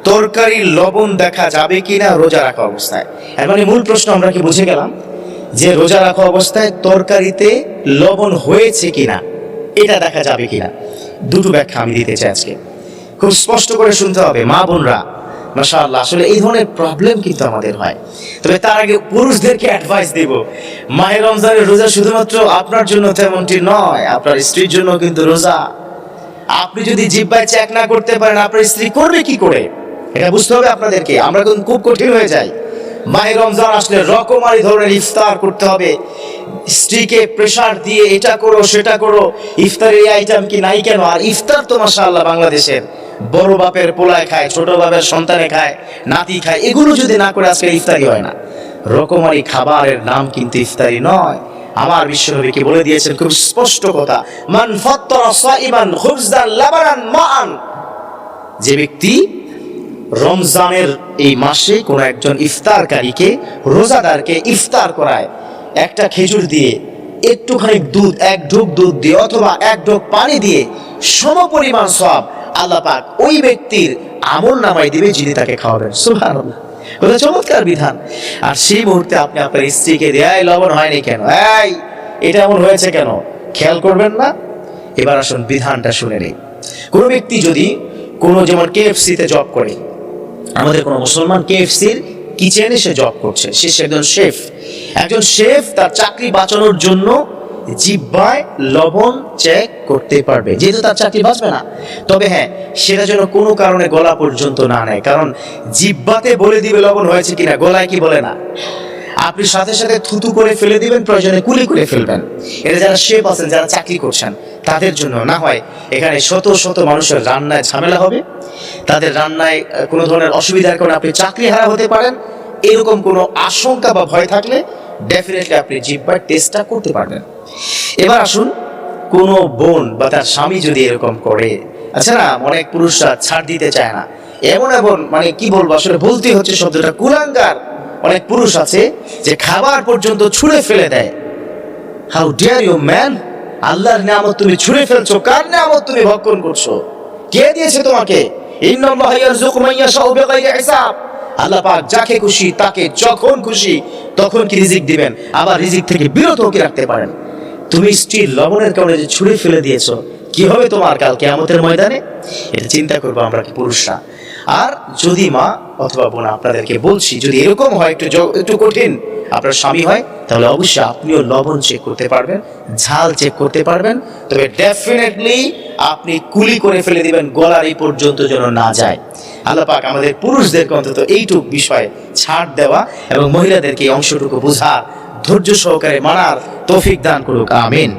তরকারির লবণ দেখা যাবে কিনা রোজা রাখা অবস্থায়। এর মানে মূল প্রশ্ন আমরা কি বুঝে গেলাম যে রোজা রাখা অবস্থায় তরকারিতে লবণ হয়েছে কিনা এটা দেখা যাবে কিনা। দুটো ব্যাখ্যা আমি দিতে চাই আজকে, খুব স্পষ্ট করে শুনতে হবে মা বোনরা। মাশাআল্লাহ, আসলে এই ধরনের প্রবলেম কিন্তু আমাদের হয়। তবে তার আগে পুরুষদেরকে অ্যাডভাইস দেব, মাহে রমজানের রোজা শুধুমাত্র আপনার জন্য তেমনটি নয়, আপনার স্ত্রীর জন্য কিন্তু রোজা। আপনি যদি জিহ্বায় চেক না করতে পারেন আপনার স্ত্রী করবে কি করে, এটা বুঝতে হবে আপনাদেরকে। আমরা কিন্তু খুব কঠিন হয়ে যাই। মাহে রমজান আসলে রকমারি ধরনের ইফতার করতে হবে, স্ত্রীকে প্রেসার দিয়ে এটা করো সেটা করো, ইফতারের এই আইটেম কি নাই কেন। আর ইফতার তো মাশাআল্লাহ বাংলাদেশের বড় বাপের পোলায় খায়, ছোট বাপের সন্তানে খায়, নাতি খায়, এগুলো যদি না করে আজকে ইফতারি হয় না। রকমারি খাবারের নাম কিন্তু ইফতারি নয়। আমার বিশ্বনবী কি বলে দিয়েছেন খুব স্পষ্ট কথা, মান ফাত্তারা সাইমান খুবজান লাবানান মান। যে ব্যক্তি রমজানের এই মাসে কোন একজন ইফতারকারীকে, রোজাদারকে ইফতার করায় একটা খেজুর দিয়ে, একটুখানি দুধ, এক ঢোক দুধ দিয়ে অথবা এক ঢোক পানি দিয়ে, সমপরিমাণ সওয়াব আল্লাহ পাক ওই ব্যক্তির আমল নামায় দিবে যিনি তাকে খাওয়াবেন। সুবহানাল্লাহ, কত চমৎকার বিধান। আর সেই মুহূর্তে আপনি আপনার স্ত্রীকে দেয় লবণ হয়নি কেন, এই এটা এমন হয়েছে কেন, খেয়াল করবেন না। এবার আসুন বিধানটা শুনে নেই। কোনো ব্যক্তি যদি কোনো, যেমন KFC-তে জব করে, আমাদের কোনো মুসলমান KFC-র কিচেনে সে জব করছে, সে একজন শেফ তার চাকরি বাঁচানোর জন্য জিহ্বায় লবণ চেক করতে পারবে, যেহেতু তার চাকরি বাঁচবে না। তবে হ্যাঁ, সেটা যেন কোনো কারণে গলা পর্যন্ত না নেয়, কারণ জিহ্বাতে বলে দিবে লবণ হয়েছে কিনা, গলায় কি বলে না। আপনি সাথে সাথে থুতু করে ফেলে দিবেন, প্রয়োজনে কুলি করে ফেলবেন। এটা যারা শেফ আছেন, যারা চাকরি করছেন তাদের জন্য, না হয় এখানে শত শত মানুষের রান্নায় ঝামেলা হবে, তাদের রান্নায় কোনো ধরনের অসুবিধার কারণে আপনি চাকরি হারা হতে পারেন। এরকম কোনো আশঙ্কা বা ভয় থাকলে ডেফিনেটলি আপনি জিহ্বার টেস্টটা করতে পারবেন। এবার আসুন, কোনো বোন বা তার স্বামী যদি এরকম করে, আচ্ছা না, অনেক পুরুষরা ছাড় দিতে চায় না, এমন মানে কি বলবো, আসলে বলতে হচ্ছে শব্দটা, কুলাঙ্গার অনেক পুরুষ আছে যে খাবার পর্যন্ত ছুঁড়ে ফেলে দেয়। হাউ ডিয়ার ইউ ম্যান, আল্লাহর নিয়ামত তুমি ছুঁড়ে ফেলছো, কার নিয়ামত তুমি ভক্ষণ করছো, কে দিয়েছে তোমাকে? ইন্নাল্লাহা ইয়ারযুকু মান ইয়াশাউ বিগাইরি হিসাব। আল্লাহ পাক যাকে খুশি তাকে যখন খুশি তখন কি রিজিক দিবেন, আবার রিজিক থেকে বিরত কি রাখতে পারেন। তুমি স্ত্রীর লবণের কারণে যে ছুঁড়ে ফেলে দিয়েছো, কি হবে তোমার কাল কিয়ামতের ময়দানে, এটা চিন্তা করবো আমরা কি পুরুষরা। আর যদি মা অথবা বোন, আপনাদেরকে বলছি, যদি এরকম হয় একটু কঠিন আপনার স্বামী হয়, তাহলে অবশ্যই আপনিও লবণ চেক করতে পারবেন, ঝাল চেক করতে পারবেন। তবে ডেফিনেটলি আপনি কুলি করে ফেলে দিবেন, গলার এই পর্যন্ত যেন না যায়। আল্লাহ পাক আমাদের পুরুষদেরকে অন্তত এইটুক বিষয়ে ছাড় দেওয়া এবং মহিলাদেরকে এই অংশটুকু বোঝার, ধৈর্য সহকারে মানার তৌফিক দান করুক। আমিন।